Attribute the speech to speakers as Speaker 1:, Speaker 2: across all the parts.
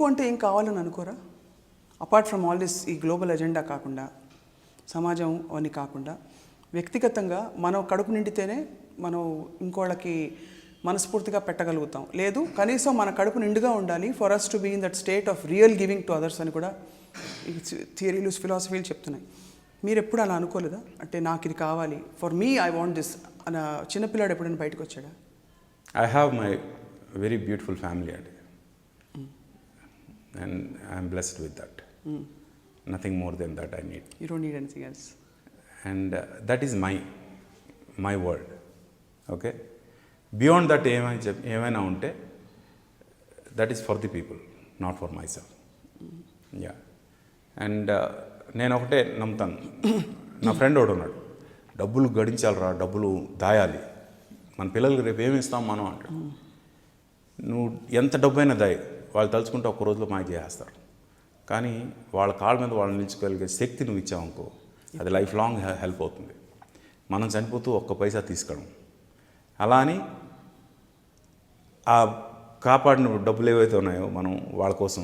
Speaker 1: అంటే ఏం కావాలని అనుకోరా? అపార్ట్ ఫ్రమ్ ఆల్ దిస్, ఈ గ్లోబల్ ఎజెండా కాకుండా, సమాజం అని కాకుండా, వ్యక్తిగతంగా మనం కడుపు నిండితేనే మనం ఇంకోళ్ళకి మనస్ఫూర్తిగా పెట్టగలుగుతాం. లేదు కనీసం మన కడుపు నిండుగా ఉండాలి for us to be in that state of real giving to others అని కూడా ఈ థియరీలు ఫిలాసఫీలు చెప్తున్నాయి. మీరు ఎప్పుడు అలా అనుకోలేదా? అంటే నాకు ఇది కావాలి, for me I want this అన్న చిన్నపిల్లాడు ఎప్పుడైనా బయటకు వచ్చాడా?
Speaker 2: I have my very beautiful family and I'm blessed with that. Nothing more than that I need.
Speaker 1: You don't need anything else.
Speaker 2: And that is my world. Okay? Beyond that ఏమైనా ఉంటే that is for the people, not for myself. Yeah. And నేను ఒకటే నమ్ముతాను. నా friend ఒకడు ఉన్నాడు, డబ్బులు గడించాలరా, డబ్బులు దాయాలి, మన పిల్లలకి రేపు ఏమి ఇస్తాం మనం అంటాడు. నువ్వు ఎంత డబ్బైనా దాయి, వాళ్ళు తలుచుకుంటే ఒక్క రోజులో మాయ చేసేస్తారు. కానీ వాళ్ళ కాళ్ళ మీద వాళ్ళు నిలుచుకోగలిగే శక్తి నువ్వు ఇచ్చావనుకో, అది లైఫ్ లాంగ్ హెల్ప్ అవుతుంది. మనం చనిపోతూ ఒక్క పైసా తీసుకోవడం. అలా అని ఆ కాపాడిన డబ్బులు ఏవైతే ఉన్నాయో మనం వాళ్ళ కోసం,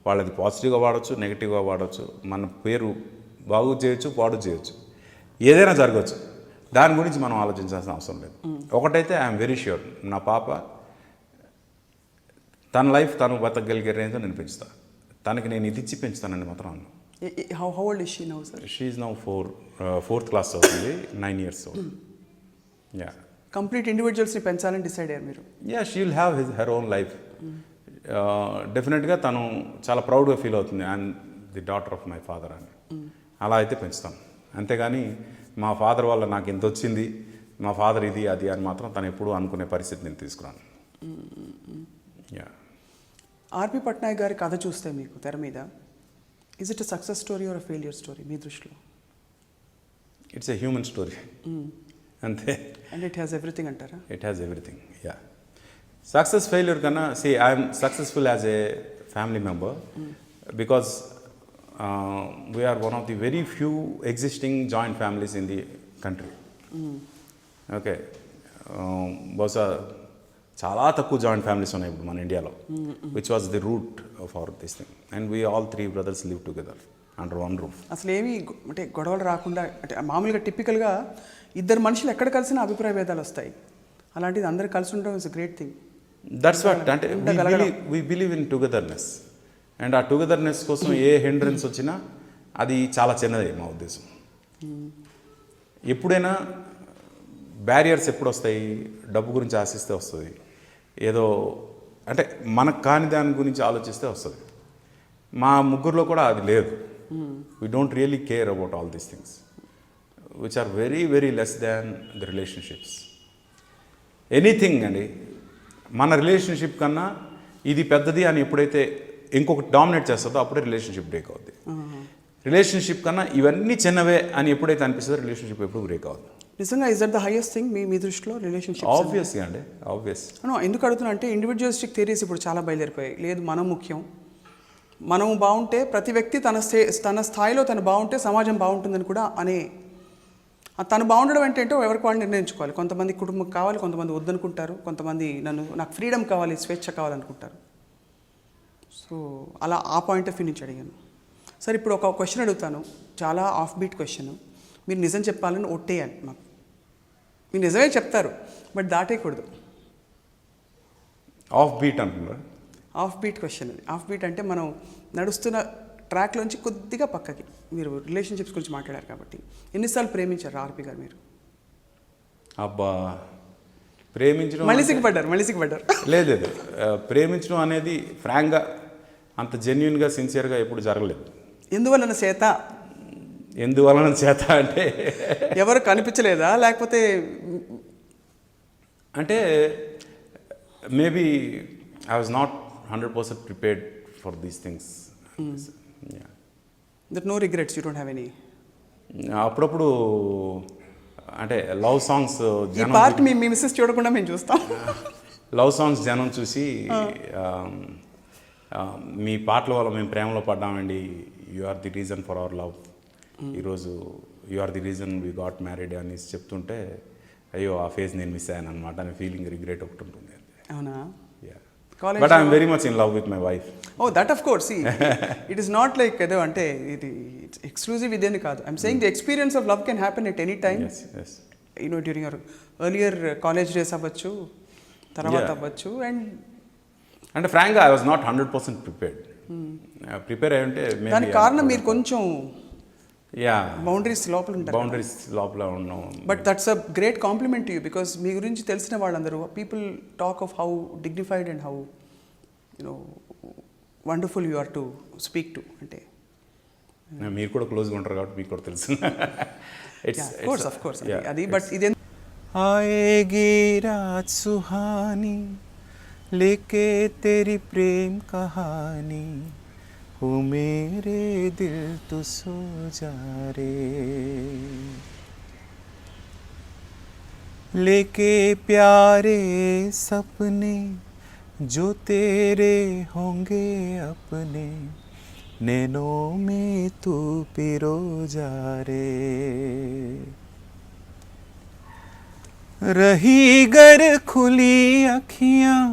Speaker 2: వాళ్ళది పాజిటివ్గా వాడచ్చు, నెగిటివ్గా వాడచ్చు, మన పేరు బాగు చేయొచ్చు, పాడు చేయొచ్చు, ఏదైనా జరగచ్చు. దాని గురించి మనం ఆలోచించాల్సిన అవసరం లేదు. ఒకటైతే ఐఎమ్ వెరీ ష్యూర్, నా పాప తన లైఫ్ తను బతకగలిగే రేంజ్లో నేను పెంచుతాను. తనకి నేను ఇది ఇచ్చి పెంచుతానని మాత్రం అన్నాను.
Speaker 1: How old is she now, sir?
Speaker 2: She is now fourth class అవుతుంది, 9 years old. Yeah.
Speaker 1: కంప్లీట్ ఇండివిజువల్స్ని పెంచాలని డిసైడ్ అయ్యారు మీరు?
Speaker 2: Yeah, she will have her own life. డెఫినెట్గా తను చాలా ప్రౌడ్గా ఫీల్ అవుతుంది, I'm the daughter of my father అని. అలా అయితే పెంచుతాం. అంతేగాని మా ఫాదర్ వల్ల నాకు ఇంత వచ్చింది, మా ఫాదర్ ఇది అది అని మాత్రం తను ఎప్పుడూ అనుకునే పరిస్థితి నేను తీసుకురాను. యా.
Speaker 1: ఆర్పి పట్నాయక్ గారి కథ చూస్తే మీకు తెర మీద, is it a success story or a failure story మీ దృష్టిలో?
Speaker 2: ఇట్స్ ఎ హ్యూమన్ స్టోరీ అంతే.
Speaker 1: అండ్ ఇట్ హ్యాస్ ఎవ్రీథింగ్ అంటారా?
Speaker 2: It has everything. Yeah. Success failure కన్నా I'm successful as a family member because we are one of the very few existing joint families in the country. Okay. బహుశా చాలా తక్కువ joint families ఉన్నాయి ఇప్పుడు మన ఇండియాలో, which was the root of our this thing. And we all 3 brothers live together under one roof.
Speaker 1: అసలు ఏమి అంటే గొడవలు రాకుండా, అంటే మామూలుగా టిపికల్గా ఇద్దరు మనుషులు ఎక్కడ కలిసినా అభిప్రాయ భేదాలు వస్తాయి. అలాంటిది అందరు కలిసి ఉండడం is a great thing.
Speaker 2: That's what, అంటే we believe in togetherness. And ఆ టుగెదర్నెస్ కోసం ఏ హిండ్రెన్స్ వచ్చినా అది చాలా చిన్నదే మా ఉద్దేశం. ఎప్పుడైనా బ్యారియర్స్ ఎప్పుడు వస్తాయి? డబ్బు గురించి ఆశిస్తే వస్తుంది, ఏదో అంటే మనకు కాని దాని గురించి ఆలోచిస్తే వస్తుంది. మా ముగ్గురులో కూడా అది లేదు. We don't really care about all these things which are very very less than the relationships. Anything అండి, మన రిలేషన్షిప్ కన్నా ఇది పెద్దది అని ఎప్పుడైతే ఇంకొకటి డామినేట్ చేస్తుందో అప్పుడే రిలేషన్షిప్ బ్రేక్ అవుద్ది. రిలేషన్షిప్ కన్నా ఇవన్నీ చిన్నవే అని ఎప్పుడైతే అనిపిస్తుందో రిలేషన్షిప్ ఎప్పుడు బ్రేక్ అవుద్ది.
Speaker 1: నిజంగా is that the highest thing మీ దృష్టిలో రిలేషన్షిప్?
Speaker 2: ఆబ్వియస్గా అండి, ఆబ్వియస్.
Speaker 1: ఎందుకు అడుగుతున్నా అంటే ఇండివిజువలిస్టిక్ థియరీస్ ఇప్పుడు చాలా బయలుదేరిపోయాయి. లేదు మనం ముఖ్యం, మనం బాగుంటే ప్రతి వ్యక్తి తన స్థాయిలో తను బాగుంటే సమాజం బాగుంటుందని కూడా అనే, తను బాగుండడం ఏంటంటే ఎవరికి వాళ్ళు నిర్ణయించుకోవాలి. కొంతమంది కుటుంబం కావాలి, కొంతమంది వద్దనుకుంటారు, కొంతమంది నాకు ఫ్రీడమ్ కావాలి, స్వేచ్ఛ కావాలనుకుంటారు. సో అలా ఆ పాయింట్ ఆఫ్ వ్యూ నుంచి అడిగాను. సరే, ఇప్పుడు ఒక క్వశ్చన్ అడుగుతాను, చాలా ఆఫ్ బీట్ క్వశ్చన్. మీరు నిజం చెప్పాలని ఒట్టేయాలి మాకు. మీరు నిజమే చెప్తారు, బట్ దాటేయకూడదు.
Speaker 2: ఆఫ్ బీట్ అంటున్నారు?
Speaker 1: ఆఫ్ బీట్ క్వశ్చన్ అది. ఆఫ్ బీట్ అంటే మనం నడుస్తున్న ట్రాక్లోంచి కొద్దిగా పక్కకి. మీరు రిలేషన్షిప్స్ గురించి మాట్లాడారు కాబట్టి, ఎన్నిసార్లు ప్రేమించారు ఆర్పి గారు మీరు?
Speaker 2: అబ్బా, ప్రేమించడం
Speaker 1: మళ్ళీ సిగ్గుపడ్డారు.
Speaker 2: లేదు, ప్రేమించడం అనేది ఫ్రాంక్గా అంత జెన్యున్గా సిన్సియర్గా ఎప్పుడు జరగలేదు.
Speaker 1: ఎందువలన చేత అంటే ఎవరు కనిపించలేదా, లేకపోతే
Speaker 2: అంటే maybe I was not 100% prepared for these things.
Speaker 1: That no regrets, you don't have any?
Speaker 2: అప్పుడప్పుడు అంటే లవ్ సాంగ్స్
Speaker 1: పార్ట్ మీ మిస్సెస్ చూడకుండా మేము చూస్తాం.
Speaker 2: లవ్ సాంగ్స్ జనం చూసి మీ పాటల వల్ల మేము ప్రేమలో పడ్డామండి, you are the reason for our love, ఈరోజు you are the reason we got married అని చెప్తుంటే అయ్యో ఆ ఫేజ్ నేను మిస్ అయ్యాను అనమాట అనే ఫీలింగ్, రిగ్రెట్ ఒకటి ఉంటుంది.
Speaker 1: అవునా?
Speaker 2: Yeah.
Speaker 1: College
Speaker 2: But I'm very much in love with my wife.
Speaker 1: Oh that of course it is not like ఏదో అంటే ఇది ఎక్స్క్లూజివ్ ఇదేని కాదు. I'm saying the experience of love can happen at any time,
Speaker 2: Yes, yes.
Speaker 1: You know during your earlier college days అవ్వచ్చు, తర్వాత
Speaker 2: Yeah.
Speaker 1: అవ్వచ్చు. And
Speaker 2: అంటే ఫ్రాంక్గా I was not 100% prepared. Prepare అయి ఉంటే
Speaker 1: దానికి కారణం మీరు కొంచెం
Speaker 2: యా
Speaker 1: బౌండరీస్ లోపల ఉంటారు.
Speaker 2: బౌండరీస్ లోపల ఉన్నాం.
Speaker 1: But that's a great compliment you, because మీ గురించి తెలిసిన వాళ్ళందరూ people talk of how dignified and how you know wonderful you are to speak to. అంటే
Speaker 2: మీరు కూడా క్లోజ్గా ఉంటారు కాబట్టి మీకు కూడా తెలుసు.
Speaker 1: ఆఫ్ కోర్స్ అది. బట్ ఇది
Speaker 3: आएगी रात सुहानी लेके तेरी प्रेम कहानी हो मेरे दिल तू सो जा रे लेके प्यारे सपने जो तेरे होंगे अपने नैनों में तू पिरो जा रे रही गर खुली अखियाँ